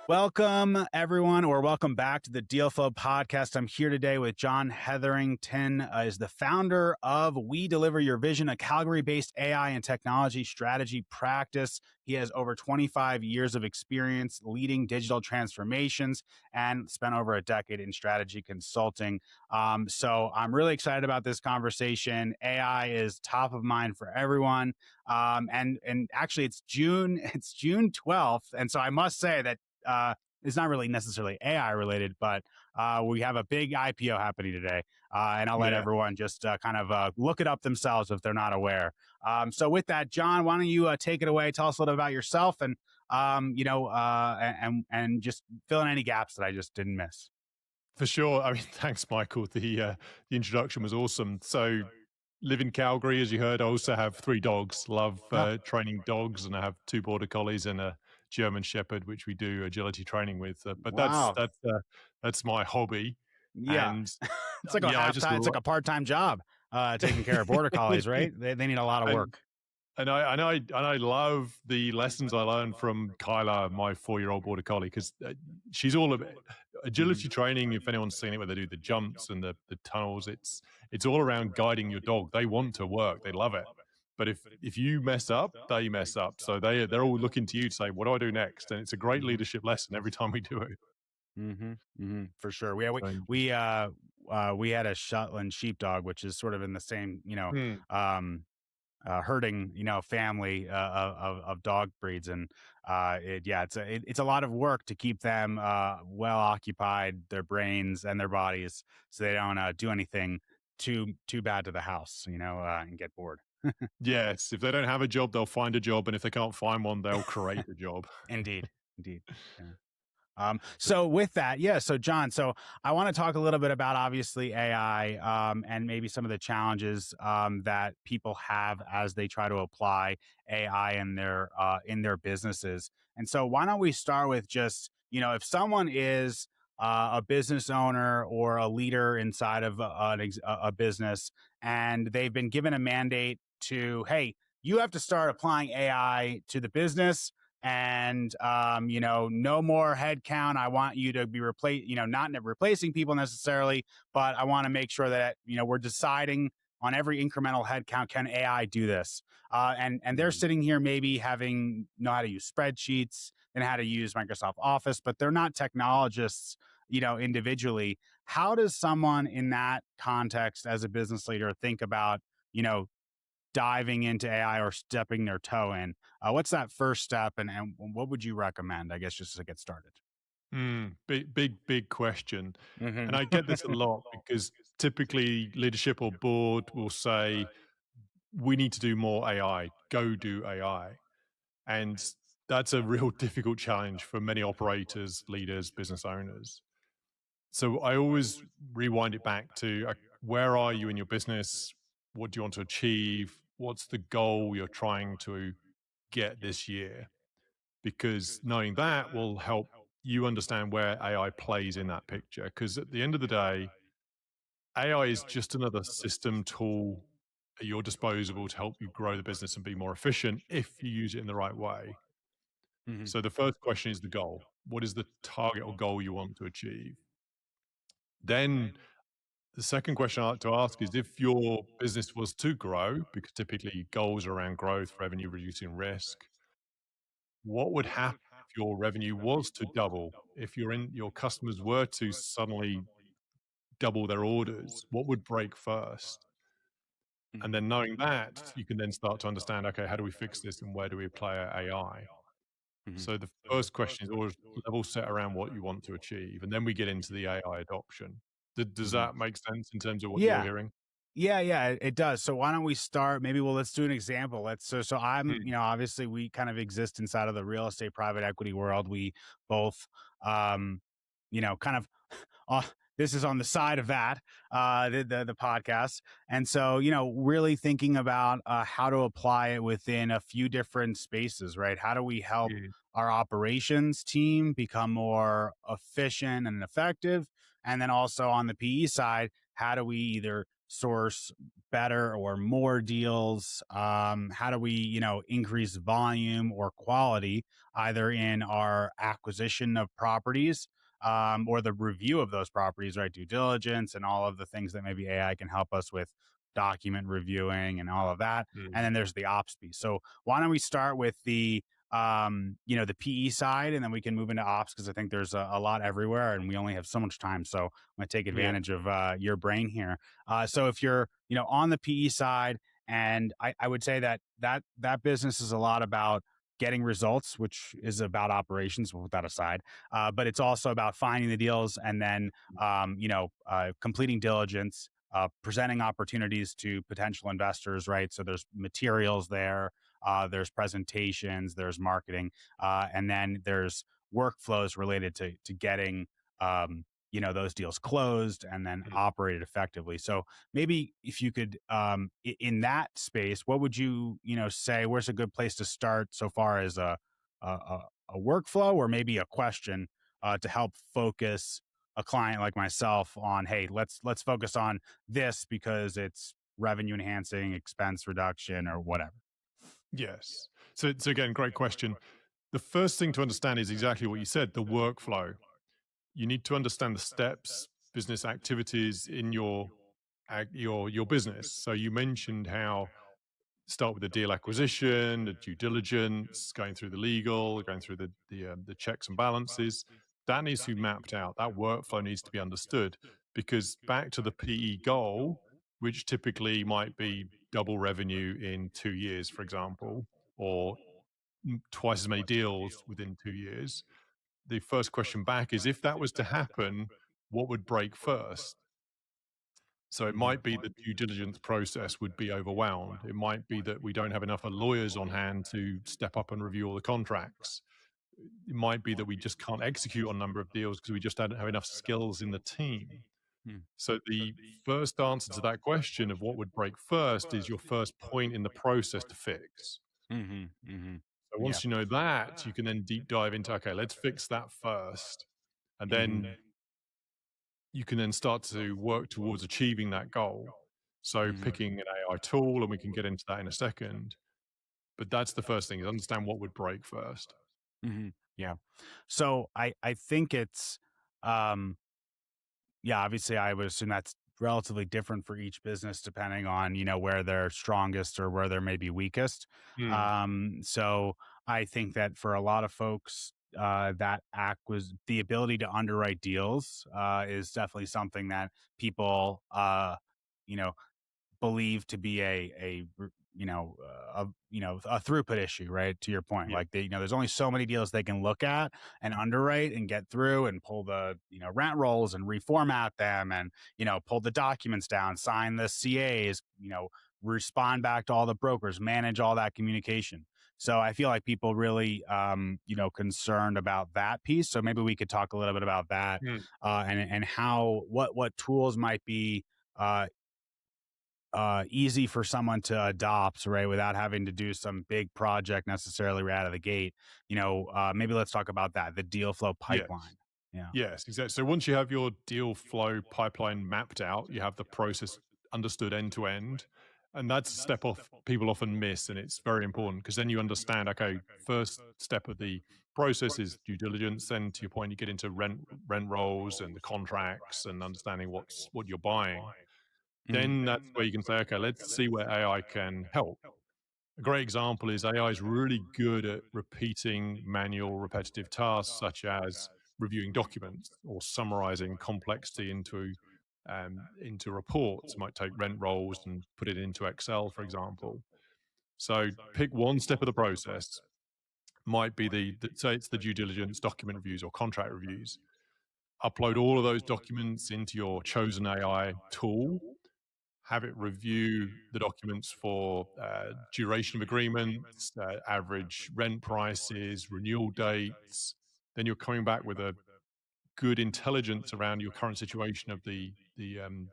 Welcome, everyone, or welcome back to the Deal Flow podcast. I'm here today with John Hetherington, is the founder of We Deliver Your Vision, a Calgary-based AI and technology strategy practice. He has over 25 years of experience leading digital transformations and spent over a decade in strategy consulting. So I'm really excited about this conversation. AI is top of mind for everyone. And actually it's June 12th. And so I must say that it's not really necessarily AI related, but we have a big IPO happening today. And I'll let Yeah, everyone just look it up themselves if they're not aware. So with that, John, why don't you take it away? Tell us a little bit about yourself and, and just fill in any gaps that I just didn't miss. for sure. I mean, thanks, Michael. The introduction was awesome. So, live in Calgary, as you heard. I also have 3 dogs. Love Oh, training dogs, and I have 2 border collies and a German Shepherd, which we do agility training with. But wow. that's my hobby. Yeah. And It's like a yeah, I half just time, it's like a part-time job taking care of border collies, right? They need a lot of and work. I love the lessons I learned from Kyla, my 4-year-old border collie, because she's all about Mhm. agility training. If anyone's seen it, where they do the jumps and the tunnels, it's all around guiding your dog. They want to work, they love it, but if you mess up, they mess up. So they're all looking to you to say, "What do I do next?" And it's a great Mhm. leadership lesson every time we do it. For sure. We had a Shetland sheepdog, which is sort of in the same, Mm. um, herding, family of dog breeds, and it's a lot of work to keep them well occupied, their brains and their bodies, so they don't do anything too bad to the house, and get bored. Yes, if they don't have a job, they'll find a job, and if they can't find one, they'll create a job. Indeed, indeed. Yeah. So with that, yeah. So John, so I want to talk a little bit about obviously AI and maybe some of the challenges that people have as they try to apply AI in their businesses. And so why don't we start with just if someone is a business owner or a leader inside of a business and they've been given a mandate to, hey, you have to start applying AI to the business and no more headcount. I want you to be not replacing people necessarily, but I want to make sure that we're deciding on every incremental headcount, can AI do this? And they're Mm. sitting here maybe having know how to use spreadsheets and how to use Microsoft Office, but they're not technologists, individually. How does someone in that context as a business leader think about, you know, diving into AI or stepping their toe in? What's that first step, and what would you recommend? I guess just to get started. Big question. Hmm. And I get this a lot because typically leadership or board will say, we need to do more AI, go do AI. And that's a real difficult challenge for many operators, leaders, business owners. So I always rewind it back to where are you in your business? What do you want to achieve? What's the goal you're trying to get this year? Because knowing that will help you understand where AI plays in that picture. Because at the end of the day, AI is just another system tool at your disposal to help you grow the business and be more efficient if you use it in the right way. Hmm. So the first question is the goal. What is the target or goal you want to achieve? Then the second question I like to ask is if your business was to grow, because typically goals are around growth, revenue, reducing risk, what would happen if your revenue was to double? If your customers were to suddenly double their orders, what would break first? And Hmm. then knowing that, you can then start to understand, okay, how do we fix this and where do we apply our AI? Hmm. So the first question is always level set around what you want to achieve. And then we get into the AI adoption. Does Hmm. that make sense in terms of what you're Yeah. hearing? Yeah, it does. So why don't we start? Maybe let's do an example. So I'm, Mm, obviously we kind of exist inside of the real estate private equity world. We both, um, kind of uh, this is on the side of that, the podcast. And so, really thinking about how to apply it within a few different spaces, right? How do we help mm, our operations team become more efficient and effective? And then also on the PE side, how do we either source better or more deals? How do we, increase volume or quality either in our acquisition of properties, or the review of those properties, right? Due diligence and all of the things that maybe AI can help us with, document reviewing and all of that. And Mm. then there's the ops piece. So why don't we start with the PE side, and then we can move into ops because I think there's a lot everywhere and we only have so much time. So I'm going to take Yeah. advantage of your brain here. So if you're, on the PE side, and I would say that business is a lot about getting results, which is about operations. We'll put that aside, but it's also about finding the deals and then, completing diligence, presenting opportunities to potential investors, right? So there's materials there, there's presentations, there's marketing, and then there's workflows related to getting, those deals closed and then Mm. operated effectively. So maybe if you could, in that space, what would you, say? Where's a good place to start so far as a workflow or maybe a question, to help focus a client like myself on, hey, let's focus on this because it's revenue enhancing, expense reduction, or whatever. Yes. So again, great question. The first thing to understand is exactly what you said, the workflow. You need to understand the steps, business activities in your business. So you mentioned how start with the deal acquisition, the due diligence, going through the legal, going through the checks and balances. That needs to be mapped out. That workflow needs to be understood because back to the PE goal, which typically might be double revenue in 2 years, for example, or twice as many deals within 2 years. The first question back is if that was to happen, what would break first? So it Mhm. might be the due diligence process would be overwhelmed. It might be that we don't have enough lawyers on hand to step up and review all the contracts. It might be that we just can't execute on a number of deals because we just don't have enough skills in the team. Mm. So the first answer to that question of what would break first is your first point in the process to fix. Mhm. Mhm. So Yeah. once you know that, you can then deep dive into, okay, let's fix that first. And Mhm. then you can then start to work towards achieving that goal. So Mhm. picking an AI tool, and we can get into that in a second. But that's the first thing is understand what would break first. Mhm. Yeah. So I think it's, um yeah, obviously I would assume that's relatively different for each business depending on, where they're strongest or where they're maybe weakest. Mm, So I think that for a lot of folks, that act was the ability to underwrite deals, is definitely something that people, you know, believed to be a throughput issue, right? To your point, yeah. like there's only so many deals they can look at and underwrite and get through and pull the rent rolls and reformat them and pull the documents down, sign the CAs, respond back to all the brokers, manage all that communication. So I feel like people really concerned about that piece. So maybe we could talk a little bit about that, Mm, and how what tools might be uh, easy for someone to adopt, right, without having to do some big project necessarily right out of the gate. Maybe let's talk about that, the deal flow yes. pipeline. Yeah. Yes, exactly. So once you have your deal flow pipeline mapped out, you have the process understood end to end. And that's a step off people often miss. And it's very important because then you understand, okay, first step of the process is due diligence. Then to your point, you get into rent rolls and the contracts and understanding what you're buying. Mhm. Then that's where you can say, okay, let's see where AI can help. A great example is AI is really good at repeating manual, repetitive tasks such as reviewing documents or summarizing complexity into reports. It might take rent rolls and put it into Excel, for example. So pick one step of the process. Might be say it's the due diligence document reviews or contract reviews. Upload all of those documents into your chosen AI tool, have it review the documents for duration of agreements, average rent prices, renewal dates. Then you're coming back with a good intelligence around your current situation of the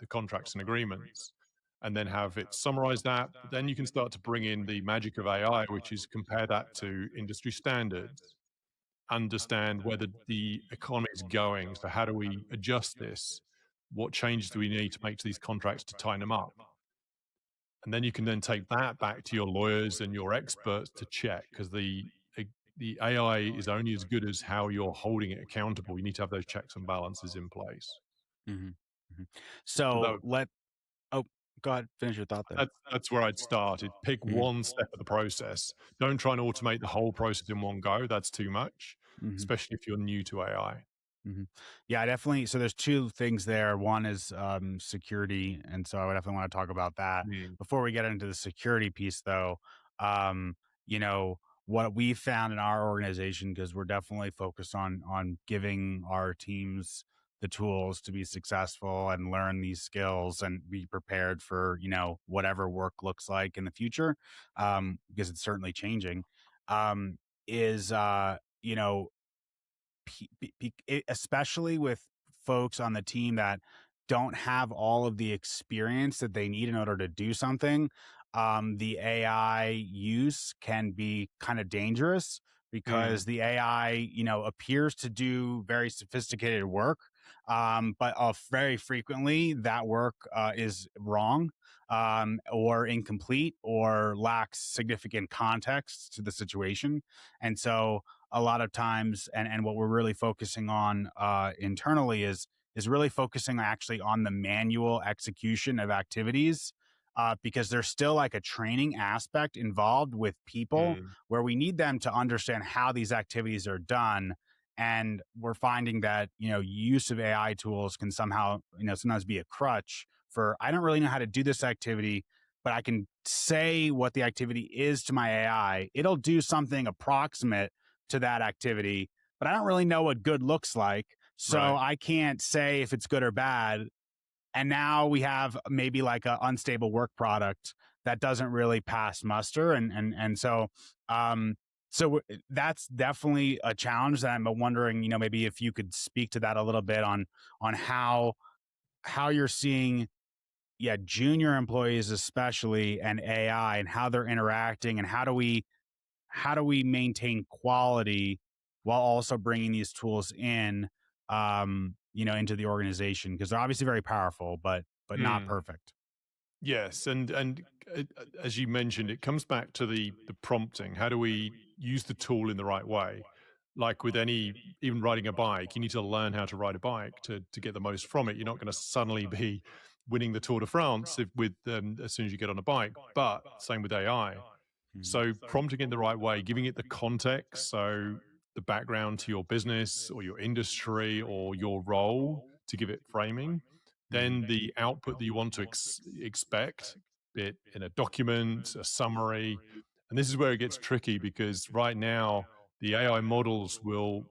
contracts and agreements, and then have it summarize that. But then you can start to bring in the magic of AI, which is compare that to industry standards, understand where the economy is going. So how do we adjust this? What changes do we need to make to these contracts to tighten them up? And then you can then take that back to your lawyers and your experts to check, because the AI is only as good as how you're holding it accountable. You need to have those checks and balances in place. Hmm. Hmm. So So let oh, go ahead, finish your thought there. that's where I'd start. It pick Hmm. one step of the process. Don't try and automate the whole process in one go. That's too much, Hmm. especially if you're new to AI. Hmm. Yeah, I definitely. So there's two things there. One is security, and so I would definitely want to talk about that. Mm, Before we get into the security piece, though, um, you know what we found in our organization, because we're definitely focused on giving our teams the tools to be successful and learn these skills and be prepared for whatever work looks like in the future, because it's certainly changing. Is especially with folks on the team that don't have all of the experience that they need in order to do something, the AI use can be kind of dangerous because mm, the AI, appears to do very sophisticated work, but very frequently that work is wrong, or incomplete or lacks significant context to the situation. And so a lot of times, and what we're really focusing on internally is really focusing actually on the manual execution of activities, because there's still like a training aspect involved with people mm, where we need them to understand how these activities are done. And we're finding that use of AI tools can somehow sometimes be a crutch for, I don't really know how to do this activity, but I can say what the activity is to my AI. It'll do something approximate to that activity, but I don't really know what good looks like. So right. I can't say if it's good or bad. And now we have maybe like an unstable work product that doesn't really pass muster. Um, that's definitely a challenge that I'm wondering, maybe if you could speak to that a little bit on how you're seeing, yeah, junior employees especially, and AI, and how they're interacting, and how do we maintain quality while also bringing these tools in, into the organization, because they're obviously very powerful, but not Mm. perfect. Yes, and as you mentioned, it comes back to the prompting. How do we use the tool in the right way? Like with any, even riding a bike, you need to learn how to ride a bike to get the most from it. You're not going to suddenly be winning the Tour de France with as soon as you get on a bike. But same with AI. Mhm. So prompting it the right way, giving it the context, so the background to your business or your industry or your role to give it framing, Mhm. then the output that you want to expect, be it in a document, a summary. And this is where it gets tricky, because right now the AI models will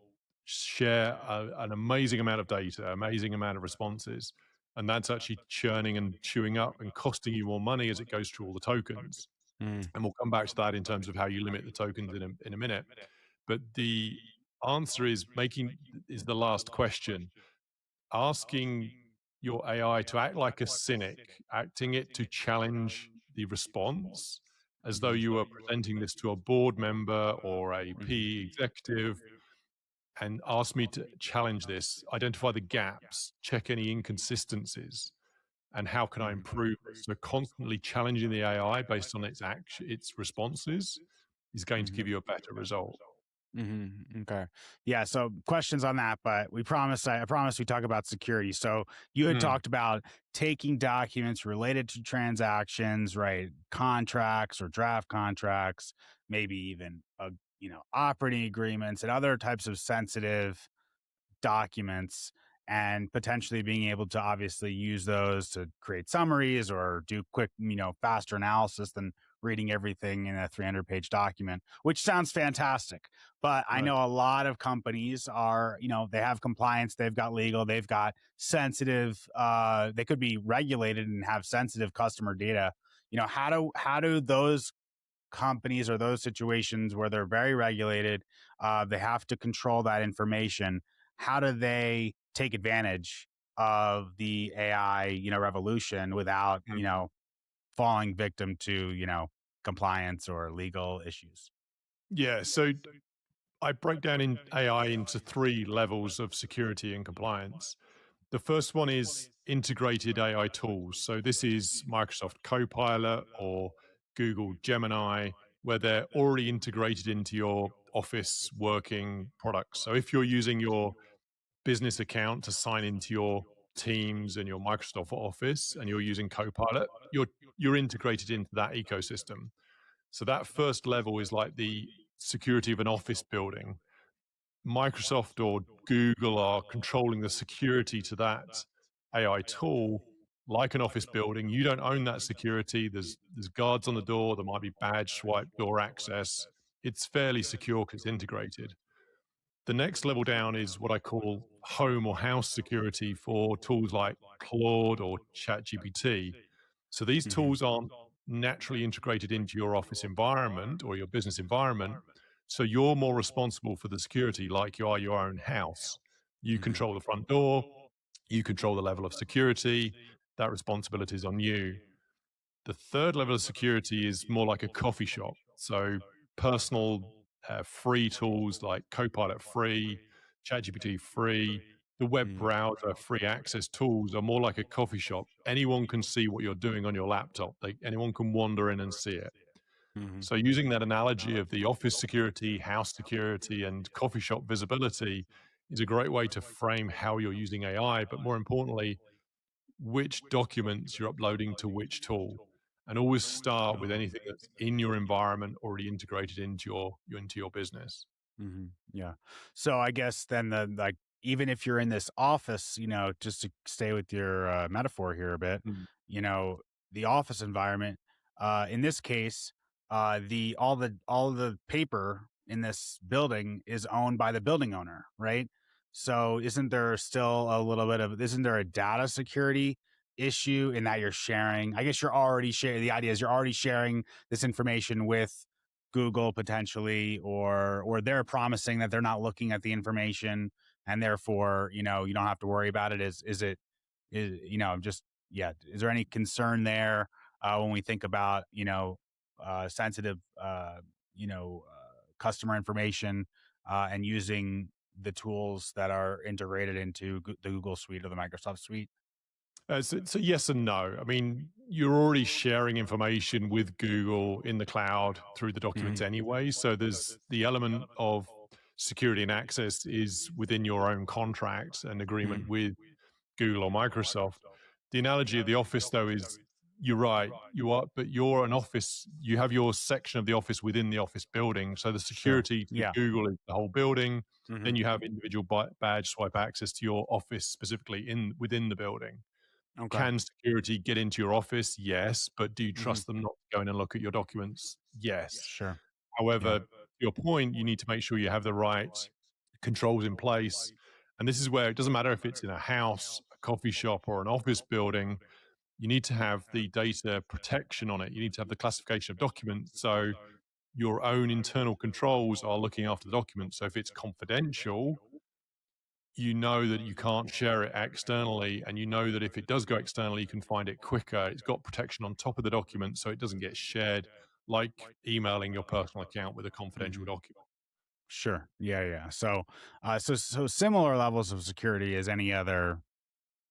share an amazing amount of data, amazing amount of responses. And that's actually churning and chewing up and costing you more money as it goes through all the tokens. Mm. And we'll come back to that in terms of how you limit the tokens in a minute. But the answer is the last question. Asking your AI to act like a cynic, acting it to challenge the response as though Mhm. you were presenting this to a board member or a Mhm. PE executive, and ask me to challenge this, identify the gaps, check any inconsistencies, and how can I Mhm. improve this? So constantly challenging the AI based on its action, its responses, is going to Mhm. give you a better result. Okay. Yeah. So questions on that, but I promise we talk about security. So you had Mm, talked about taking documents related to transactions, right? Contracts or draft contracts, maybe even, operating agreements and other types of sensitive documents, and potentially being able to obviously use those to create summaries or do quick, faster analysis than reading everything in a 300-page document, which sounds fantastic. But I right. know a lot of companies are, they have compliance, they've got legal, they've got sensitive, they could be regulated and have sensitive customer data. How do those companies, or those situations where they're very regulated, they have to control that information, how do they take advantage of the AI, revolution without, Mm. falling victim to, compliance or legal issues? Yeah. So I break down in AI into three levels of security and compliance. The first one is integrated AI tools. So this is Microsoft Copilot or Google Gemini, where they're already integrated into your office working products. So if you're using your business account to sign into your Teams and your Microsoft Office and you're using Copilot, you're integrated into that ecosystem. So that first level is like the security of an office building. Microsoft or Google are controlling the security to that AI tool, like an office building. You don't own that security. There's guards on the door. There might be badge swipe door access. It's fairly secure because it's integrated. The next level down is what I call home or house security for tools like Claude or ChatGPT. So these Hmm. tools aren't naturally integrated into your office environment or your business environment. So you're more responsible for the security like you are your own house. You Hmm. control the front door, you control the level of security. That responsibility is on you. The third level of security is more like a coffee shop. So personal free tools like Copilot free, ChatGPT free, the web Hmm. browser free access tools are more like a coffee shop. Anyone can see what you're doing on your laptop. Anyone can wander in and see it. Hmm. So using that analogy of the office security, house security, and coffee shop visibility is a great way to frame how you're using AI, but more importantly, which documents you're uploading to which tool. And always start with anything that's in your environment already integrated into your business. Hmm. Yeah. So I guess then even if you're in this office, just to stay with your metaphor here a bit, Mm. you know, the office environment, in this case, all the paper in this building is owned by the building owner, right? So isn't there still a little bit of isn't there a data security issue in that you're sharing? I guess you're already sharing. The idea is you're already sharing this information with Google potentially, or they're promising that they're not looking at the information, and therefore, you don't have to worry about it. Just yeah. Is there any concern there when we think about sensitive customer information and using the tools that are integrated into the Google Suite or the Microsoft Suite? So yes and no. I mean, you're already sharing information with Google in the cloud through the documents Hmm. anyway. So there's the element of security and access is within your own contract and agreement Hmm. with Google or Microsoft. The analogy of the office, though, is you're right. You are, but you're an office. You have your section of the office within the office building. So the Sure. security to Yeah. Google is the whole building. Hmm. Then you have individual badge swipe access to your office specifically in within the building. Okay. Can security get into your office? Yes. But do you Hmm. trust them not to go in and look at your documents? Yes. Sure. Yeah. However, to your point, you need to make sure you have the right controls in place. And this is where it doesn't matter if it's in a house, a coffee shop, or an office building, you need to have the data protection on it. You need to have the classification of documents. So your own internal controls are looking after the document. So if it's confidential, you know that you can't share it externally. And you know that if it does go externally, you can find it quicker. It's got protection on top of the document so it doesn't get shared, like emailing your personal account with a confidential Hmm. document. Sure. Yeah, yeah. So similar levels of security as any other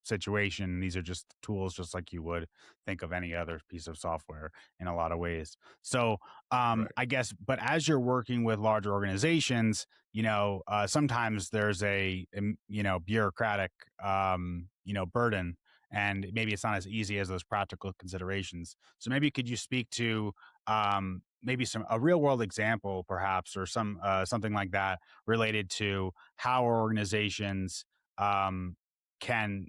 situation. These are just tools, just like you would think of any other piece of software in a lot of ways. So, Right. I guess, but as you're working with larger organizations, sometimes there's bureaucratic, burden, and maybe it's not as easy as those practical considerations. So maybe could you speak to maybe a real world example, perhaps, or something like that related to how organizations can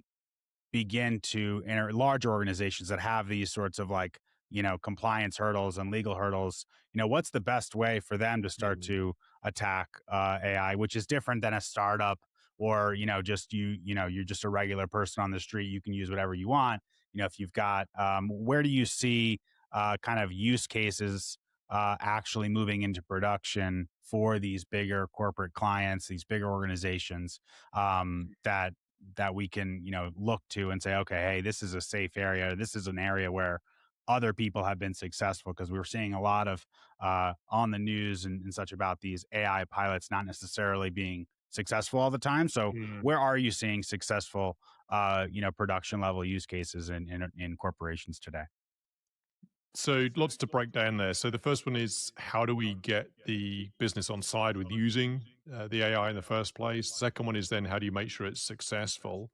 begin to enter large organizations that have these sorts of compliance hurdles and legal hurdles. What's the best way for them to start Mm. to attack AI, which is different than a startup, or you're just a regular person on the street, you can use whatever you want. If you've got where do you see kind of use cases actually moving into production for these bigger corporate clients, these bigger organizations, that we can look to and say, okay, hey, this is a safe area, this is an area where other people have been successful, because we're seeing a lot of on the news and such about these AI pilots not necessarily being successful all the time. So Mm. where are you seeing successful, production level use cases in corporations today? So lots to break down there. So the first one is, how do we get the business on side with using the AI in the first place? Second one is then, how do you make sure it's successful?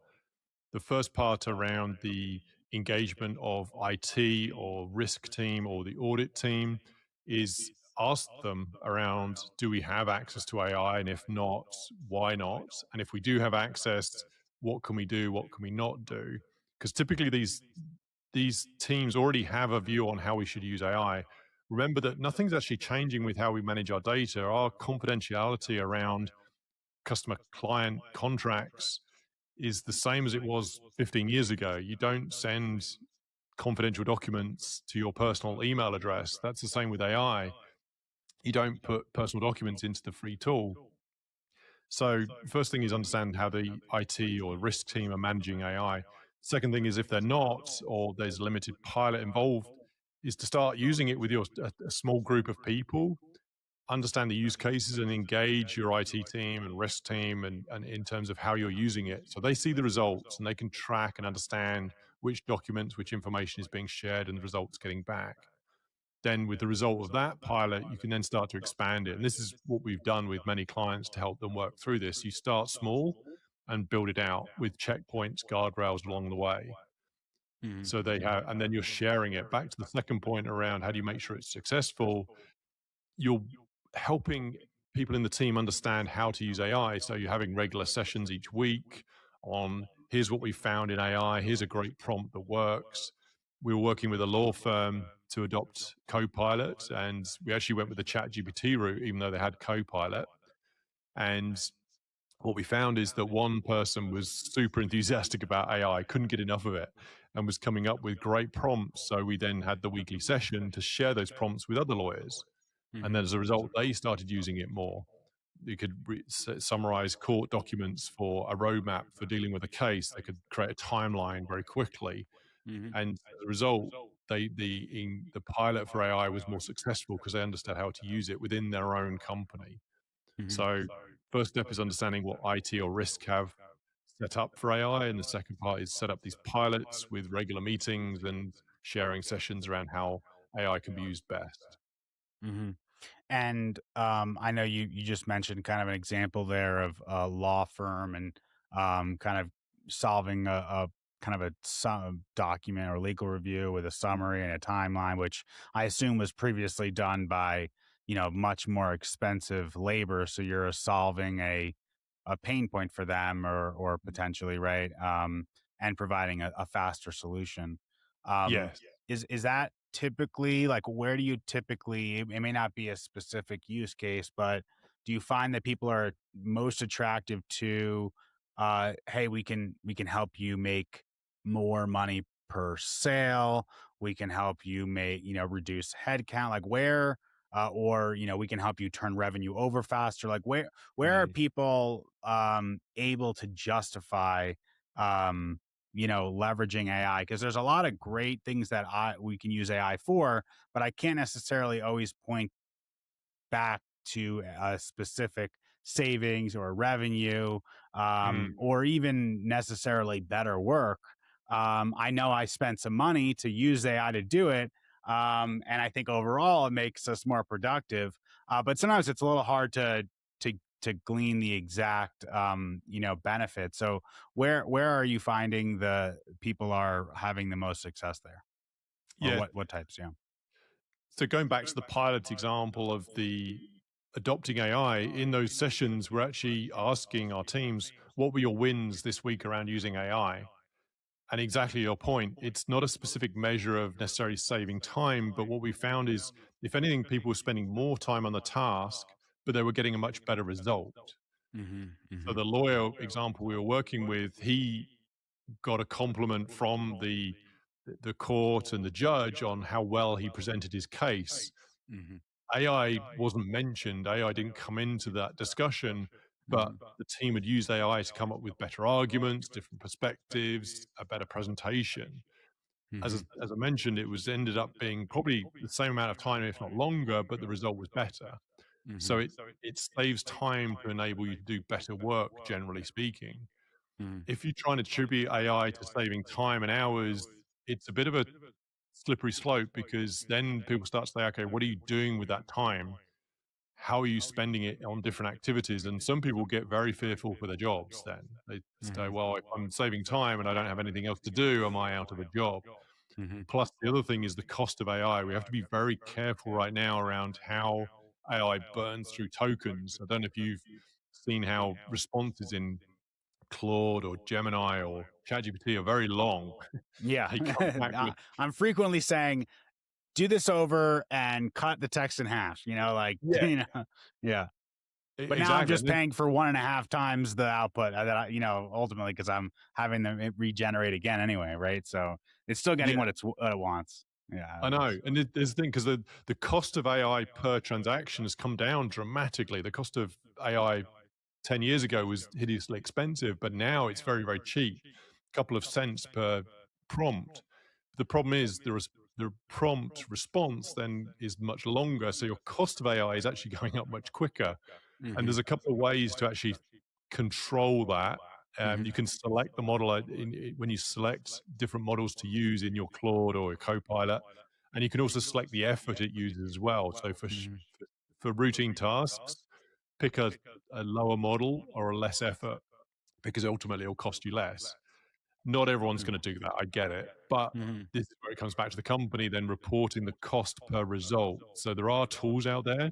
The first part around the engagement of IT or risk team or the audit team is, ask them around, do we have access to AI? And if not, why not? And if we do have access, what can we do? What can we not do? Because typically these teams already have a view on how we should use AI. Remember that nothing's actually changing with how we manage our data. Our confidentiality around customer client contracts is the same as it was 15 years ago. You don't send confidential documents to your personal email address. That's the same with AI. You don't put personal documents into the free tool. So, first thing is understand how the IT or risk team are managing AI. Second thing is, if they're not, or there's a limited pilot involved, is to start using it with a small group of people, understand the use cases and engage your IT team and risk team and in terms of how you're using it. So they see the results and they can track and understand which documents, which information is being shared and the results getting back. Then with the result of that pilot, you can then start to expand it. And this is what we've done with many clients to help them work through this. You start small and build it out with checkpoints, guardrails along the way. Hmm. So they have, and then you're sharing it. Back to the second point around, how do you make sure it's successful? You're helping people in the team understand how to use AI. So you're having regular sessions each week on, here's what we found in AI. Here's a great prompt that works. We were working with a law firm to adopt Copilot, and we actually went with the Chat GPT route, even though they had Copilot. And what we found is that one person was super enthusiastic about AI, couldn't get enough of it, and was coming up with great prompts. So we then had the weekly session to share those prompts with other lawyers. And Hmm. then as a result, they started using it more. You could summarize court documents for a roadmap for dealing with a case. They could create a timeline very quickly. Hmm. And as a result, the pilot for AI was more successful because they understood how to use it within their own company. Hmm. So first step is understanding what IT or risk have set up for AI. And the second part is set up these pilots with regular meetings and sharing sessions around how AI can be used best. Hmm. And I know you just mentioned kind of an example there of a law firm and kind of solving a kind of a some document or legal review with a summary and a timeline, which I assume was previously done by much more expensive labor. So you're solving a pain point for them or potentially right, and providing a faster solution. Um, Yes. is that typically like where do you typically it may not be a specific use case, but do you find that people are most attractive to hey, we can help you make more money per sale, we can help you make reduce headcount, like where or we can help you turn revenue over faster, like where are Mm. people able to justify um leveraging AI? Because there's a lot of great things that we can use AI for, but I can't necessarily always point back to a specific savings or revenue, Mm. or even necessarily better work. I know I spent some money to use AI to do it. And I think overall it makes us more productive. But sometimes it's a little hard to to glean the exact benefit. So where are you finding the people are having the most success there, or Yeah. what types? Yeah. So going back to the pilot example of the adopting AI, in those sessions, we're actually asking our teams, what were your wins this week around using AI? And exactly your point, it's not a specific measure of necessarily saving time, but what we found is, if anything, people were spending more time on the task, but they were getting a much better result. Hmm. So Hmm. the lawyer example we were working with, he got a compliment from the court and the judge on how well he presented his case. Hmm. AI wasn't mentioned, AI didn't come into that discussion, but Hmm. the team had used AI to come up with better arguments, different perspectives, a better presentation. Hmm. As I mentioned, it was ended up being probably the same amount of time, if not longer, but the result was better. So Hmm. it saves time to enable you to do better work, generally speaking. Hmm. If you're trying to attribute AI to saving time and hours, it's a bit of a slippery slope because then people start to say, okay, what are you doing with that time? How are you spending it on different activities? And some people get very fearful for their jobs then. They say, Hmm. well, if I'm saving time and I don't have anything else to do, am I out of a job? Hmm. Plus, the other thing is the cost of AI. We have to be very careful right now around how AI burns through tokens. I don't know if you've seen how responses in Claude or Gemini or ChatGPT are very long. Yeah. They come back with I'm frequently saying, do this over and cut the text in half, like, yeah, yeah. But now I'm exactly. just paying for 1.5 times the output that ultimately, because I'm having them regenerate again anyway, right? So it's still getting Yeah, what it wants. Yeah, I know. And there's the thing because the cost of AI per transaction has come down dramatically. The cost of AI 10 years ago was hideously expensive, but now it's very, very cheap. A couple of cents per prompt. The problem is the prompt response then is much longer. So your cost of AI is actually going up much quicker. And hmm there's a couple of ways to actually control that. hmm You can select the model when you select different models to use in your Claude or your Copilot, and you can also select the effort it uses as well. So hmm for routine tasks, pick a lower model or a less effort because ultimately it'll cost you less. Not everyone's going to do that. I get it, but hmm this is where it comes back to the company then reporting the cost per result. So there are tools out there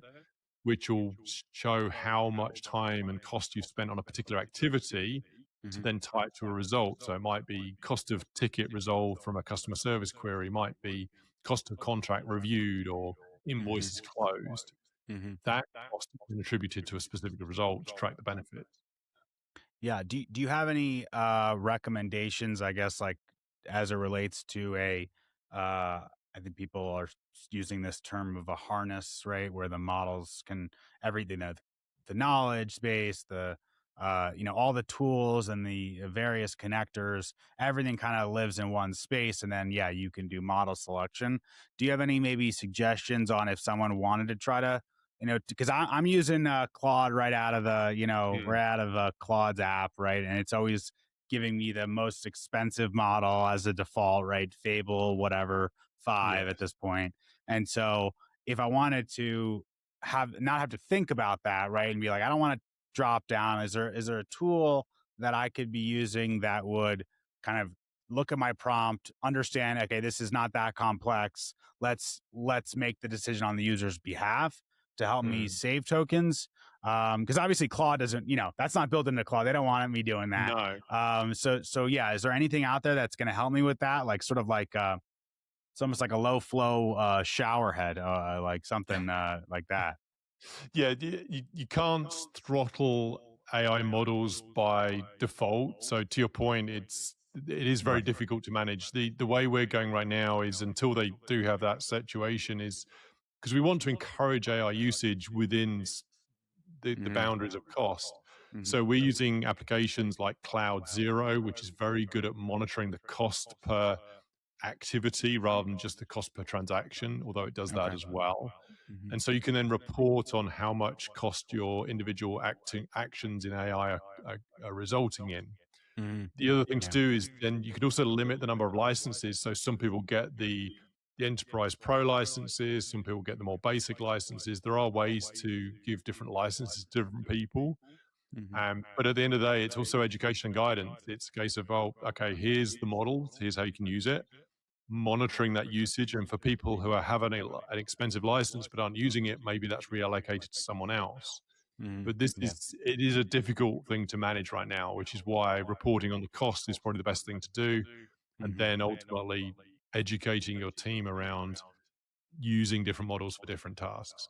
which will show how much time and cost you've spent on a particular activity to hmm then tie it to a result. So it might be cost of ticket resolved from a customer service query, might be cost of contract reviewed or hmm invoices closed. hmm That cost has been attributed to a specific result to track the benefits. Yeah. Do you have any recommendations, I guess, like as it relates to I think people are using this term of a harness, right? Where the models can everything, the knowledge base, all the tools and the various connectors, everything kind of lives in one space. And then, yeah, you can do model selection. Do you have any maybe suggestions on if someone wanted to try to because I'm using Claude right out of Mm. right out of Claude's app, right, and it's always giving me the most expensive model as a default, right, Fable, whatever, five Yes. at this point, and so if I wanted to not have to think about that, right, and be like, I don't want to drop down. Is there a tool that I could be using that would kind of look at my prompt, understand, okay, this is not that complex. Let's make the decision on the user's behalf to help me Mm. save tokens. Because obviously Claude doesn't, that's not built into Claude. They don't want me doing that. No. So yeah, is there anything out there that's going to help me with that? Like sort of like it's almost like a low flow shower head, like something like that. Yeah, you can't throttle AI models by default. So to your point, it is very Right. difficult to manage. The way we're going right now is until they do have that situation is because we want to encourage AI usage within the Hmm. boundaries of cost. Hmm. So we're using applications like Cloud Zero, which is very good at monitoring the cost per activity rather than just the cost per transaction, although it does that Okay. as well. Hmm. And so you can then report on how much cost your individual actions in AI are resulting in. Hmm. The other thing to Yeah. do is then you could also limit the number of licenses. So some people get the enterprise pro licenses, some people get the more basic licenses. There are ways to give different licenses to different people. Hmm. But at the end of the day, it's also education and guidance. It's a case of, oh, okay, here's the model, here's how you can use it, monitoring that usage. And for people who are having an expensive license but aren't using it, maybe that's reallocated to someone else. Hmm. But Yeah. it is a difficult thing to manage right now, which is why reporting on the cost is probably the best thing to do. And Hmm. then ultimately educating your team around using different models for different tasks.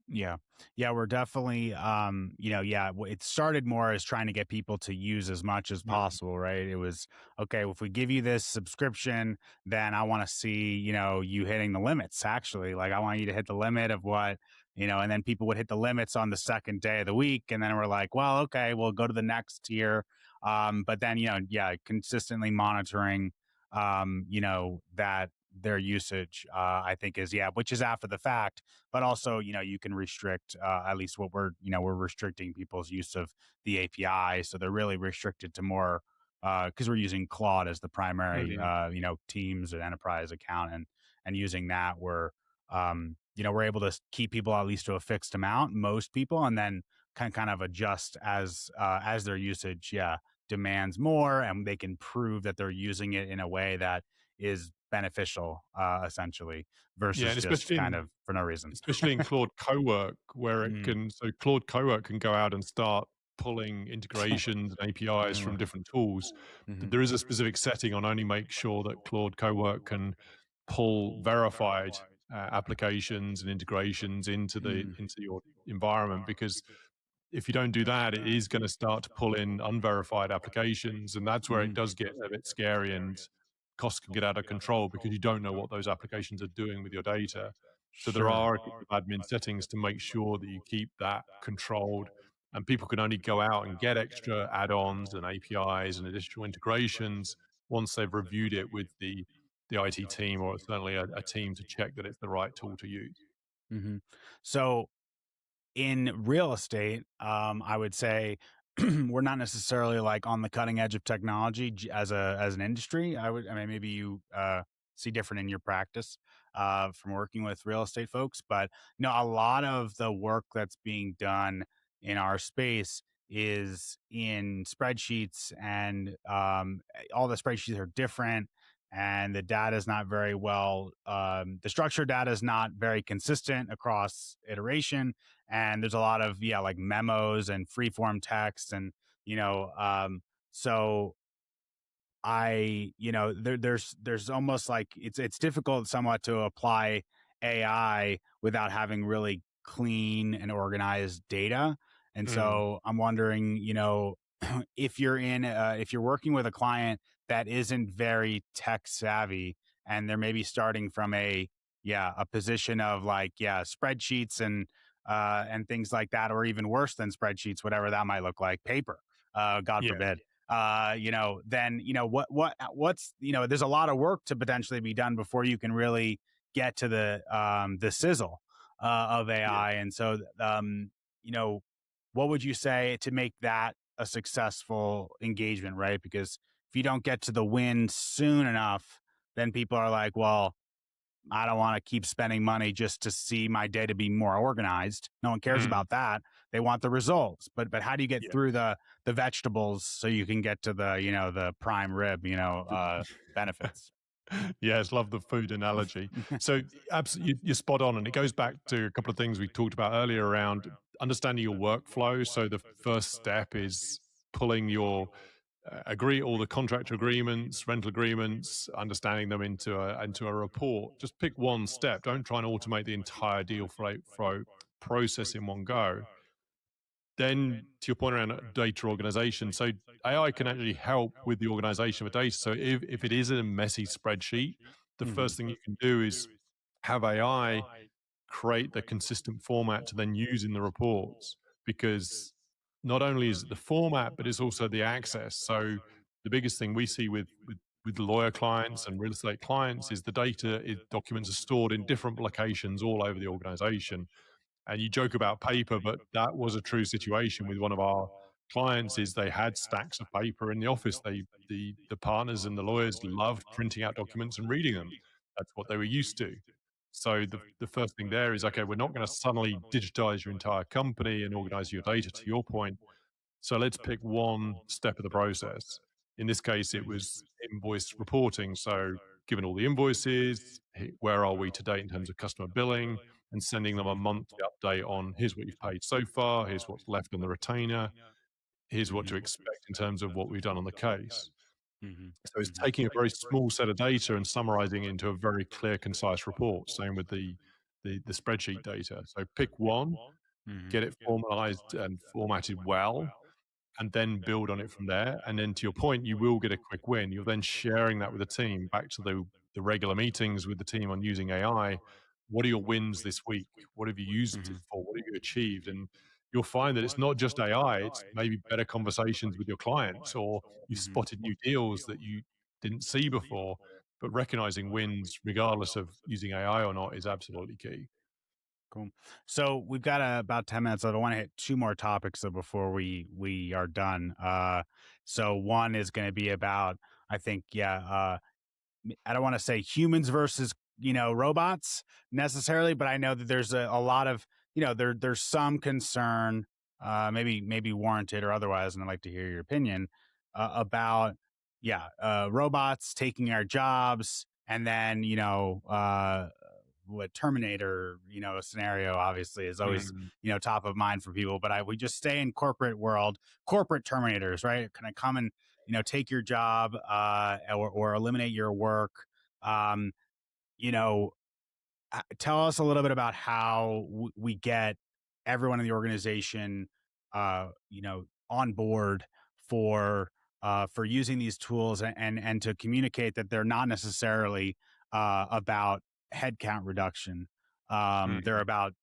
Yeah. Yeah, we're definitely yeah, it started more as trying to get people to use as much as Mm. possible, right? It was okay, if we give you this subscription, then I want to see, you hitting the limits actually. Like I want you to hit the limit of what, and then people would hit the limits on the second day of the week and then we're like, well, okay, we'll go to the next tier. But then, yeah, consistently monitoring that their usage, I think is, yeah, which is after the fact, but also, you can restrict, at least what we're restricting people's use of the API. So they're really restricted to more, because we're using Claude as the primary, Mm. Teams and enterprise account, and using that, we're able to keep people at least to a fixed amount, most people, and then kind of adjust as their usage, yeah, demands more, and they can prove that they're using it in a way that is beneficial, essentially, Yeah, versus and just kind of for no reason. especially in Claude Cowork, where it Mm, can so Claude Cowork can go out and start pulling integrations and APIs from mm, different tools. mhm, There is a specific setting on only make sure that Claude Cowork can pull verified applications and integrations mm, into your environment, because if you don't do that, it is going to start to pull in unverified applications, and that's where it mhm. does get a bit scary and costs can get out of control because you don't know what those applications are doing with your data. So there Sure. are a couple of admin settings to make sure that you keep that controlled, and people can only go out and get extra add-ons and APIs and additional integrations once they've reviewed it with the IT team, or certainly a team to check that it's the right tool to use. Mhm. So in real estate, I would say we're not necessarily like on the cutting edge of technology as an industry. I mean, maybe you see different in your practice from working with real estate folks, but a lot of the work that's being done in our space is in spreadsheets, and all the spreadsheets are different. And the data is not very well, the structured data is not very consistent across iteration, and there's a lot of, yeah, like memos and free form text, and so there's almost like it's difficult somewhat to apply AI without having really clean and organized data. And Mm, so I'm wondering, if you're working with a client that isn't very tech savvy, and they're maybe starting from a position of like, yeah, spreadsheets and things like that, or even worse than spreadsheets, whatever that might look like, paper, God yes. forbid, then what's there's a lot of work to potentially be done before you can really get to the sizzle of Yeah. AI. And so what would you say to make that a successful engagement, right? Because if you don't get to the win soon enough, then people are like, well, I don't want to keep spending money just to see my data be more organized. No one cares Mm, about that. They want the results. But how do you get yeah. through the vegetables so you can get to the prime rib, benefits? Yes, love the food analogy. So, absolutely, you're spot on, and it goes back to a couple of things we talked about earlier around understanding your workflow. So, the first step is pulling your agree all the contractor agreements, rental agreements, understanding them into a report. Just pick one step. Don't try and automate the entire flow process in one go. Then, to your point around data organization, so AI can actually help with the organization of data. So if it is a messy spreadsheet, the Hmm. first thing you can do is have AI create the consistent format to then use in the reports, because not only is it the format, but it's also the access. So the biggest thing we see with lawyer clients and real estate clients is the documents are stored in different locations all over the organization. And you joke about paper, but that was a true situation with one of our clients. Is they had stacks of paper in the office. The partners and the lawyers loved printing out documents and reading them. That's what they were used to. So the first thing there is, okay, we're not going to suddenly digitize your entire company and organize your data, to your point. So let's pick one step of the process. In this case, it was invoice reporting. So given all the invoices, where are we today in terms of customer billing, and sending them a Hmm. monthly update on here's what you've paid so far, here's what's left on the retainer, here's what to Hmm. expect in terms of what we've done on the case. Hmm. So it's Hmm. taking a very small set of data and summarizing it into a very clear, concise report. Same with the spreadsheet data. So pick one, Hmm. get it formalized and formatted well, and then build on it from there. And then, to your point, you will get a quick win. You're then sharing that with the team, back to the regular meetings with the team on using AI. What are your wins this week? What have you used it Hmm. for? What have you achieved? And you'll find that it's not just AI, it's maybe better conversations with your clients, or you Hmm. spotted new deals that you didn't see before. but recognizing wins regardless of using AI or not is absolutely key. Cool. So we've got about 10 minutes. I want to hit two more topics though before we are done. So one is going to be about, I think, yeah. I don't want to say humans versus robots necessarily, but I know that there's a lot of there's some concern, maybe warranted or otherwise, and I'd like to hear your opinion about robots taking our jobs, and then what Terminator scenario obviously is always Mm, top of mind for people. But we just stay in corporate world, corporate Terminators, right? Can I come and take your job or eliminate your work? Um, you know, Tell us a little bit about how we get everyone in the organization, on board for using these tools and to communicate that they're not necessarily about headcount reduction. They're mm. about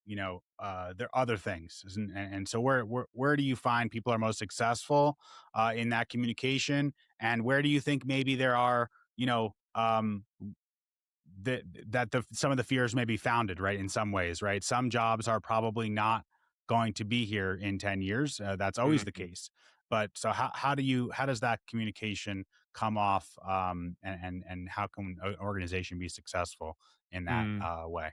they're other things, and so where do you find people are most successful in that communication, and where do you think maybe there are that some of the fears may be founded, right? In some ways, right? Some jobs are probably not going to be here in 10 years. That's always the Mhm. case. But so how does that communication come off, and how can an organization be successful in that Mm. way?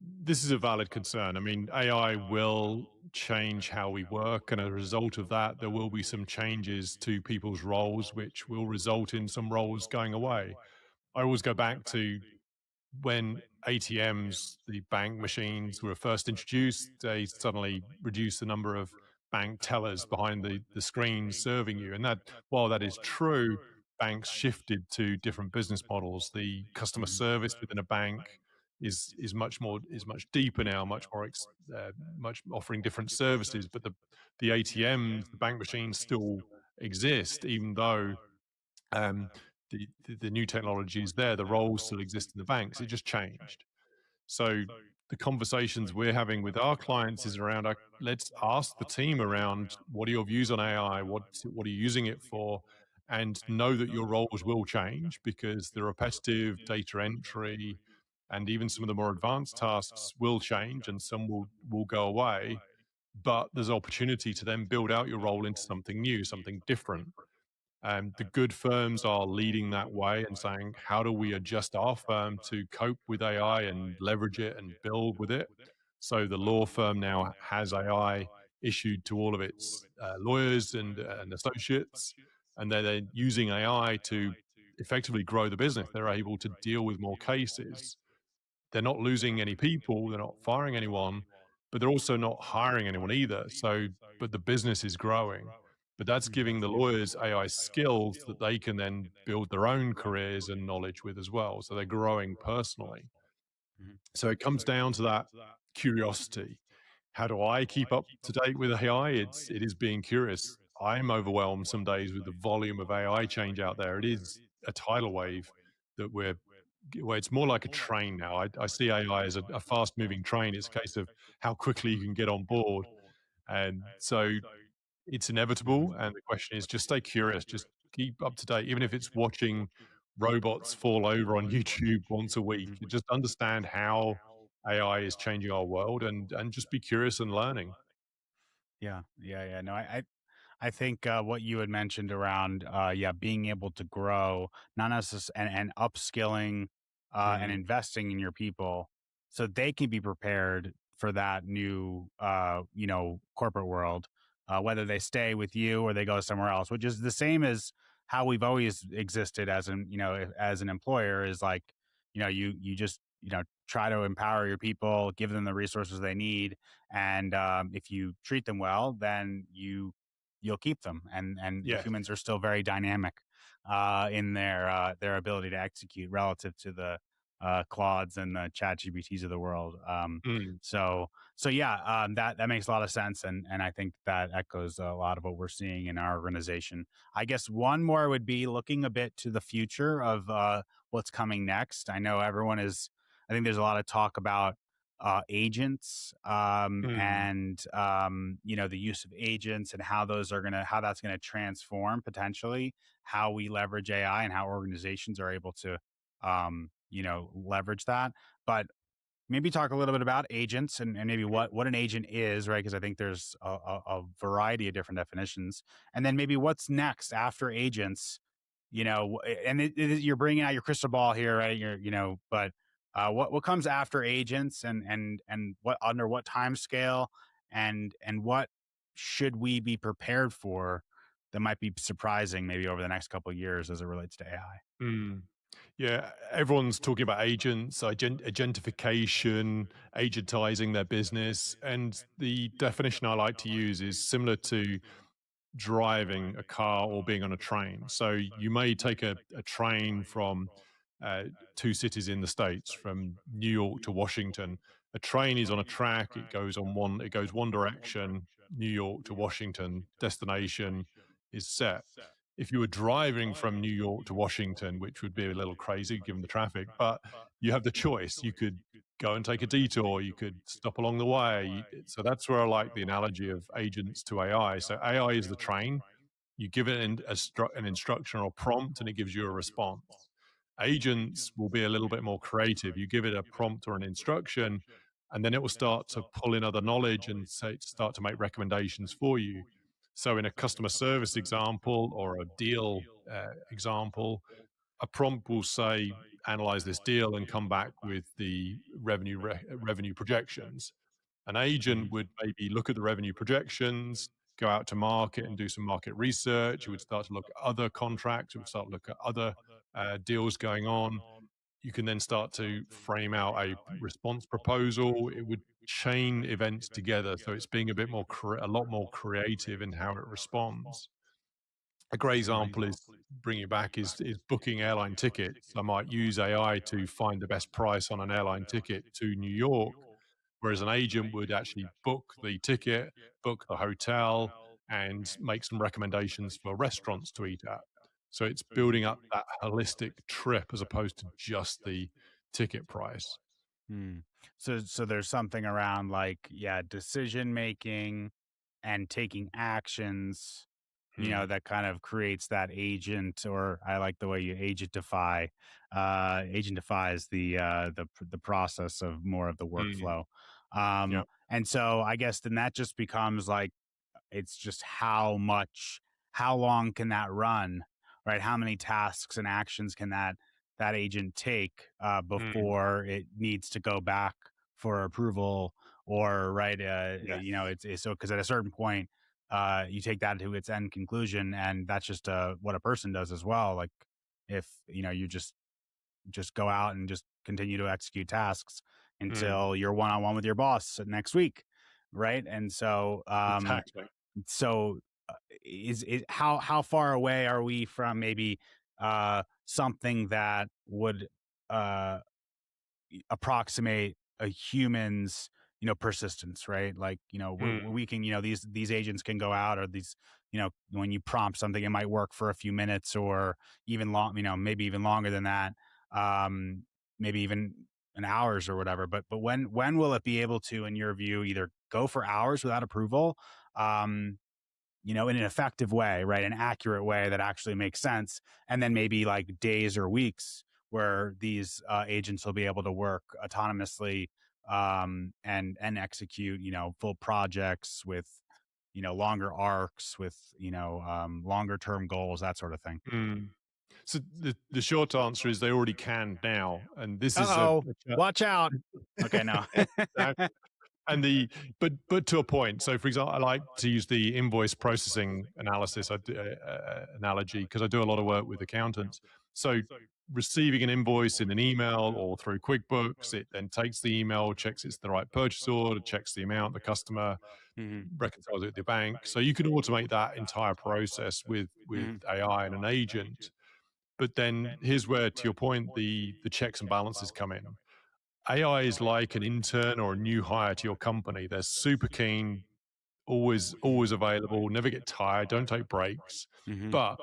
This is a valid concern. I mean, AI will change how we work, and as a result of that, there will be some changes to people's roles, which will result in some roles going away. I always go back to when ATMs, the bank machines, were first introduced. They suddenly reduced the number of bank tellers behind the screen serving you. And that, while that is true, banks shifted to different business models. The customer Mhm. service within a bank is much deeper now, much offering different services. But the ATMs, the bank machines, still exist, even though um, the new technology is there. The roles still exist in the banks. It just changed. So the conversations we're having with our clients is around let's ask the team around what are your views on AI? What are you using it for? And know that your roles will change because the repetitive data entry and even some of the more advanced tasks will change and some will go away. But there's opportunity to then build out your role into something new, something different. The good firms are leading that way and saying, how do we adjust our firm to cope with AI and leverage it and build with it? So the law firm now has AI issued to all of its lawyers and associates, and they're then using AI to effectively grow the business. They're able to deal with more cases. They're not losing any people, they're not firing anyone, but they're also not hiring anyone either. So, but the business is growing. But that's Mhm. giving the lawyers AI skills that they can then build their own careers and knowledge with as well. So they're growing personally. Mhm. So it comes down to that curiosity. How do I keep up to date with AI? It is being curious. I'm overwhelmed some days with the volume of AI change out there. It is a tidal wave that well, it's more like a train now. I see AI as a fast moving train. It's a case of how quickly you can get on board. And so it's inevitable. And the question is just stay curious, just keep up to date, even if it's watching robots fall over on YouTube once a week. You just understand how AI is changing our world and just be curious and learning. Yeah, yeah, yeah. No, I think what you had mentioned around, being able to grow, not necessarily, and upskilling and Mm, investing in your people, so they can be prepared for that new, corporate world, whether they stay with you or they go somewhere else, which is the same as how we've always existed as as an employer. Is like, you just try to empower your people, give them the resources they need, and if you treat them well, then you'll keep them. And yeah. humans are still very dynamic in their ability to execute relative to the Claudes and the Chat GBTs of the world. Mm, So yeah, that makes a lot of sense, and I think that echoes a lot of what we're seeing in our organization. I guess one more would be looking a bit to the future of what's coming next. I know everyone is. I think there's a lot of talk about agents, Mm. and the use of agents and how that's gonna transform potentially how we leverage AI and how organizations are able to leverage that. But maybe talk a little bit about agents and maybe what an agent is, right? Because I think there's a variety of different definitions, and then maybe what's next after agents. And you're bringing out your crystal ball here, right? But what comes after agents, and what under what time scale, and what should we be prepared for that might be surprising maybe over the next couple of years as it relates to AI. Mm. Yeah, everyone's talking about agents, agentification, agentizing their business. And the definition I like to use is similar to driving a car or being on a train. So you may take a train from uh, two cities in the States, from New York to Washington. A train is on a track, it goes one direction, New York to Washington, destination is set. If you were driving from New York to Washington, which would be a little crazy given the traffic, but you have the choice. You could go and take a detour. You could stop along the way. So that's where I like the analogy of agents to AI. So AI is the train. You give it an instruction or prompt, and it gives you a response. Agents will be a little bit more creative. You give it a prompt or an instruction, and then it will start to pull in other knowledge and start to make recommendations for you. So, in a customer service example or a deal example, a prompt will say, analyze this deal and come back with the revenue projections. An agent Mhm. would maybe look at the revenue projections, go out to market and do some market research. It would start to look at other contracts. It would start to look at other deals going on. You can then start to frame out a response proposal. It would chain events together, so it's being a bit more, a lot more creative in how it responds. A great example is bringing it back is booking airline tickets. I might use AI to find the best price on an airline ticket to New York, whereas an agent would actually book the ticket, book the hotel, and make some recommendations for restaurants to eat at. So it's building up that holistic trip as opposed to just the ticket price. Hmm. So there's something around like, yeah, decision making and taking actions, Hmm. that kind of creates that agent, or I like the way you agentify. Agentify is the process of more of the Mm. workflow. Yeah. And so I guess then that just becomes like, it's just how long can that run, right? How many tasks and actions can that agent take Mm. before it needs to go back for approval, or right? Yes. It's so because at a certain point, you take that to its end conclusion, and that's just what a person does as well. Like if you just go out and just continue to execute tasks Mm. until you're one on one with your boss next week, right? And so Exactly. so, is how far away are we from maybe something that would uh, approximate a human's persistence, right? Like Mm. we can these agents can go out, or these when you prompt something, it might work for a few minutes, or even long, maybe even longer than that, um, maybe even an hours or whatever. But when will it be able to, in your view, either go for hours without approval? Um, in an effective way, right? An accurate way that actually makes sense. And then maybe like days or weeks where these agents will be able to work autonomously, and execute, full projects with, longer arcs, with, longer term goals, that sort of thing. Mm. So the short answer is they already can now, and this is Uh-oh, a watch out. Okay, no. exactly. And but to a point. So, for example, I like to use the invoice processing analysis analogy because I do a lot of work with accountants. So, receiving an invoice in an email or through QuickBooks, it then takes the email, checks it's the right purchase order, checks the amount, the customer Hmm. reconciles it with the bank. So you can automate that entire process with Hmm. AI and an agent. But then here's where, to your point, the checks and balances come in. AI is like an intern or a new hire to your company. They're super keen, always available, never get tired, don't take breaks. Hmm. But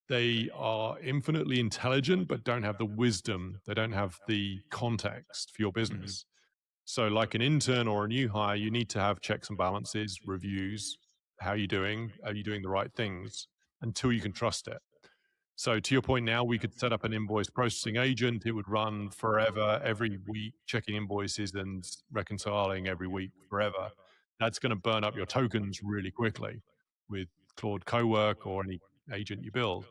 they are infinitely intelligent, but don't have the wisdom. They don't have the context for your Hmm. business. So, like an intern or a new hire, you need to have checks and balances, reviews. How are you doing? Are you doing the right things until you can trust it? So, to your point now, we could set up an invoice processing agent. It would run forever, every week, checking invoices and reconciling every week forever. That's going to burn up your tokens really quickly with Claude Cowork or any agent you build.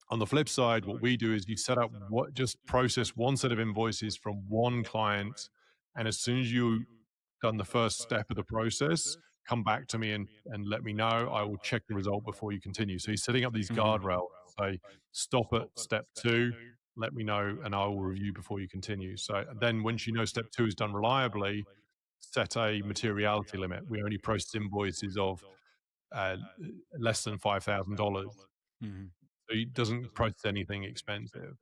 On the flip side, what we do is you set up what just process one set of invoices from one client. And as soon as you done the first step of the process, come back to me and let me know. I will check the result before you continue. So you're setting up these Hmm. guardrails. Say, stop at step two, let me know, and I will review before you continue. So then once you know step two is done reliably, set a materiality limit. We only process invoices of uh, less than $5,000. Hmm. So it doesn't process anything expensive.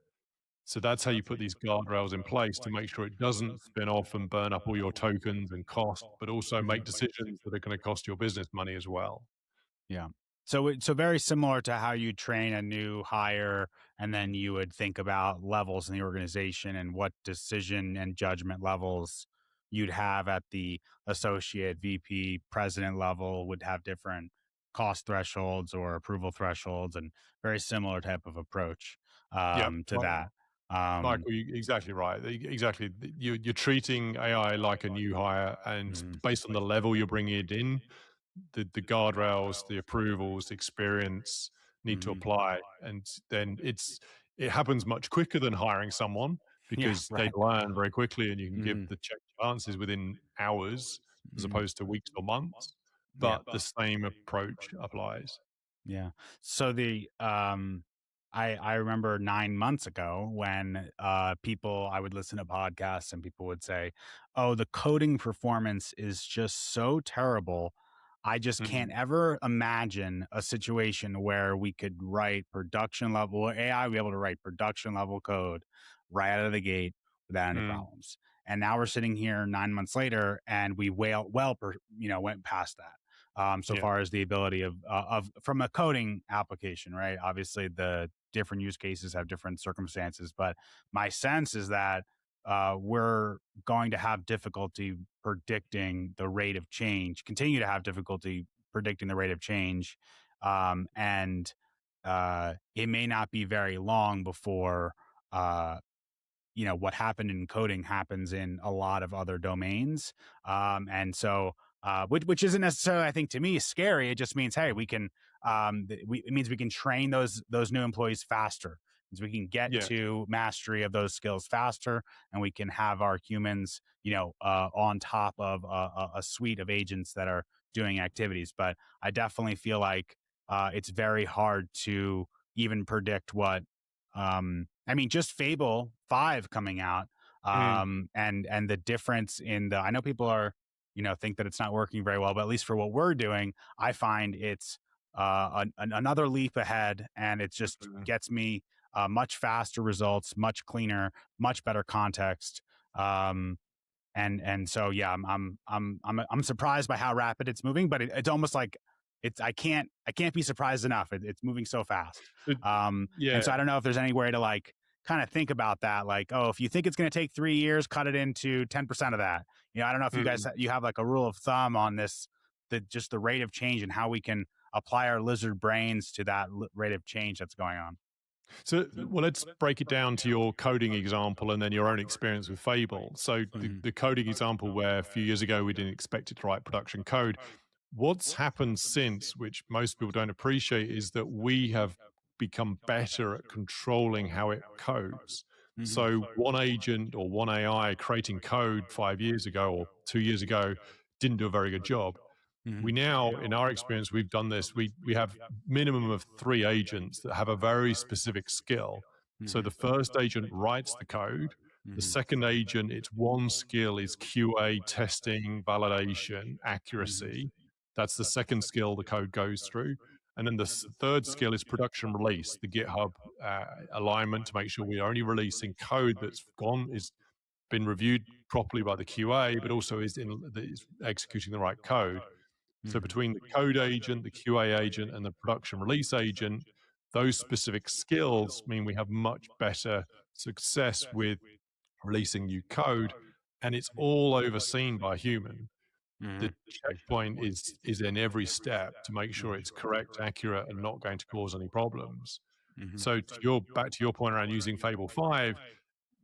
So that's how you put these guardrails in place to make sure it doesn't spin off and burn up all your tokens and cost, but also Hmm. make decisions that are going to cost your business money as well. Yeah. So very similar to how you train a new hire, and then you would think about levels in the organization and what decision and judgment levels you'd have at the associate, VP, president level would have different cost thresholds or approval thresholds, and very similar type of approach Yeah, to that. Um, Michael, exactly right. Exactly. You're treating AI like a new hire, and mhm. based on the level you're bringing it in, the guardrails, the approvals, the experience need to Mhm. apply, and then it happens much quicker than hiring someone Yeah, because they right. learn very quickly, and you can give Mhm. the check answers within hours as Mhm. opposed to weeks or months. Yeah. But the same approach applies. Yeah. So I remember 9 months ago when people I would listen to podcasts and people would say, "Oh, the coding performance is just so terrible. I just can't Mhm. ever imagine a situation where we could write production level AI be able to write production level code right out of the gate without any Mm. problems." And now we're sitting here 9 months later, and we went past that so Yeah. far as the ability of from a coding application, right? Obviously, the different use cases have different circumstances, but my sense is that we're going to have difficulty predicting the rate of change, continue to have difficulty predicting the rate of change, and it may not be very long before uh, what happened in coding happens in a lot of other domains. And so, which isn't necessarily, I think, to me, scary. It just means, hey, we can, it means we can train those new employees faster. It means we can get Yeah. to mastery of those skills faster, and we can have our humans, on top of a suite of agents that are doing activities. But I definitely feel like it's very hard to even predict what I mean, just Fable 5 coming out, Mm. and the difference in the I know people are, think that it's not working very well, but at least for what we're doing, I find it's another leap ahead, and it just Mhm. gets me much faster results, much cleaner, much better context. Um, and so yeah, I'm surprised by how rapid it's moving, but it's almost like I can't be surprised enough. It's moving so fast. But And yeah. so I don't know if there's any way to like kind of think about that. Like, oh, if you think it's going to take 3 years, cut it into 10% of that. I don't know if you guys Mm. you have like a rule of thumb on this, just the rate of change and how we can apply our lizard brains to that rate of change that's going on. So, well, let's break it down to your coding example and then your own experience with Fable. So, Mhm. the coding example where a few years ago we didn't expect it to write production code. What's happened since, which most people don't appreciate, is that we have become better at controlling how it codes. Mhm. So, one agent or one AI creating code 5 years ago or 2 years ago didn't do a very good job. We Mhm. now, in our experience, we've done this. We have minimum of three agents that have a very specific skill. So the Mhm. first agent writes the code. The Mhm. second agent, its one skill is QA, testing, validation, Mhm. accuracy. That's the second skill the code goes through. And then the third skill is production release, the GitHub alignment to make sure we're only releasing code that's gone, is been reviewed properly by the QA, but also is executing the right code. So Mhm. between the code agent, the QA agent, and the production release agent, those specific skills mean we have much better success with releasing new code. and it's all overseen by a human. The Mhm. checkpoint is in every step to make sure it's correct, accurate, and not going to cause any problems. Mhm. So to your back to your point around using Fable 5,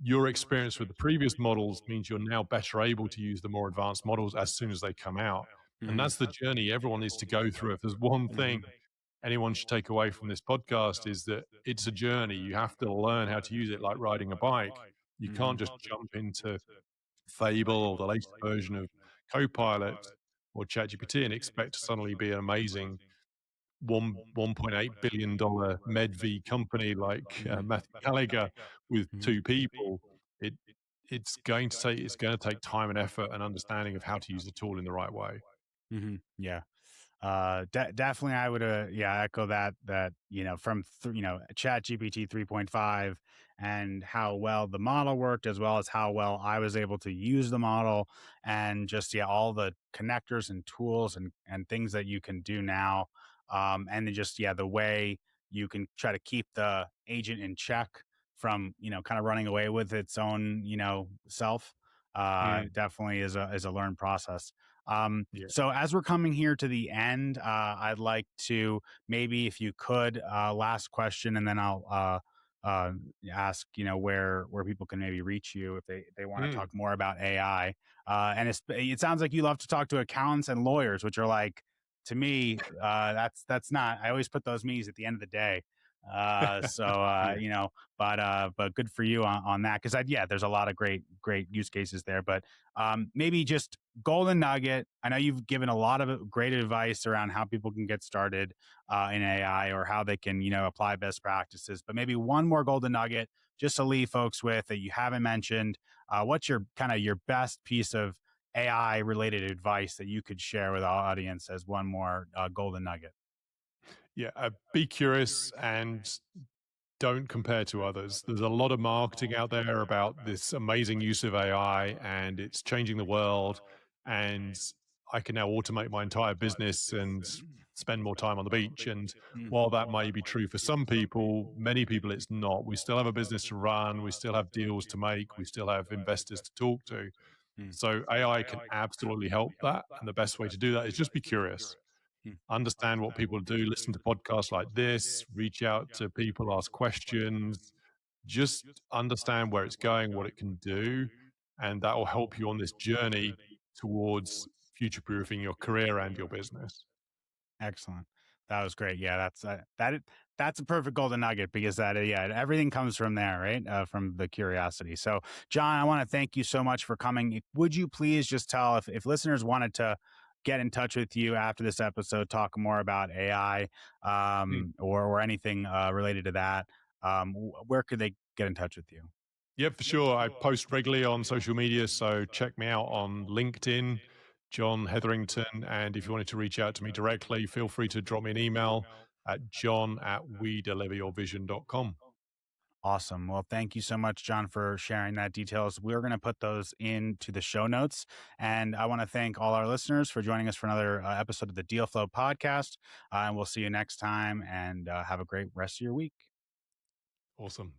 your experience with the previous models means you're now better able to use the more advanced models as soon as they come out. And Mhm. that's the journey everyone needs to go through. If there's one thing Mhm. anyone should take away from this podcast is that it's a journey. You have to learn how to use it like riding a bike. You can't Mhm. just jump into Fable or the latest version of Copilot or ChatGPT and expect to suddenly be an amazing $1.8 billion MedV company like Mhm. Matthew Gallagher with Mhm. two people. It it's going to take time and effort and understanding of how to use the tool in the right way. Mhm. Yeah. Definitely I would yeah, echo that, from Chat GPT 3.5 and how well the model worked, as well as how well I was able to use the model, and just yeah, all the connectors and tools and things that you can do now. And then just yeah, the way you can try to keep the agent in check from kind of running away with its own self. Mm, Definitely is a learned process. yeah. So as we're coming here to the end, I'd like to maybe, if you could, last question, and then I'll uh, ask, where people can maybe reach you if they want to Mm. talk more about AI. And it sounds like you love to talk to accountants and lawyers, which are like, to me, that's not. I always put those meetings at the end of the day. So Yeah. but good for you on that, because yeah, there's a lot of great use cases there. But maybe just golden nugget. I know you've given a lot of great advice around how people can get started in AI, or how they can, apply best practices. But maybe one more golden nugget just to leave folks with that you haven't mentioned. What's your kind of your best piece of AI related advice that you could share with our audience as one more golden nugget? Yeah. Be curious and don't compare to others. There's a lot of marketing out there about this amazing use of AI and it's changing the world. And I can now automate my entire business and spend more time on the beach. And Mm, while that may be true for some people, many people it's not. We still have a business to run, we still have deals to make, we still have investors to talk to. mm, So AI can absolutely help that. And the best way to do that is just be curious, mm. understand what people do, listen to podcasts like this, reach out to people, ask questions, just understand where it's going, what it can do, and that will help you on this journey towards future proofing your career and your business. Excellent. That was great. Yeah, that's a perfect golden nugget, because yeah, everything comes from there, right? From the curiosity. So, John, I want to thank you so much for coming. Would you please just tell, if listeners wanted to get in touch with you after this episode, talk more about AI, Mm. or anything related to that, where could they get in touch with you? Yeah, for sure. I post regularly on social media, so check me out on LinkedIn, John Hetherington. And if you wanted to reach out to me directly, feel free to drop me an email at john@wedeliveryourvision.com. Awesome. Well, thank you so much, John, for sharing that details. We're going to put those into the show notes. And I want to thank all our listeners for joining us for another episode of the Deal Flow podcast. And we'll see you next time, and have a great rest of your week. Awesome.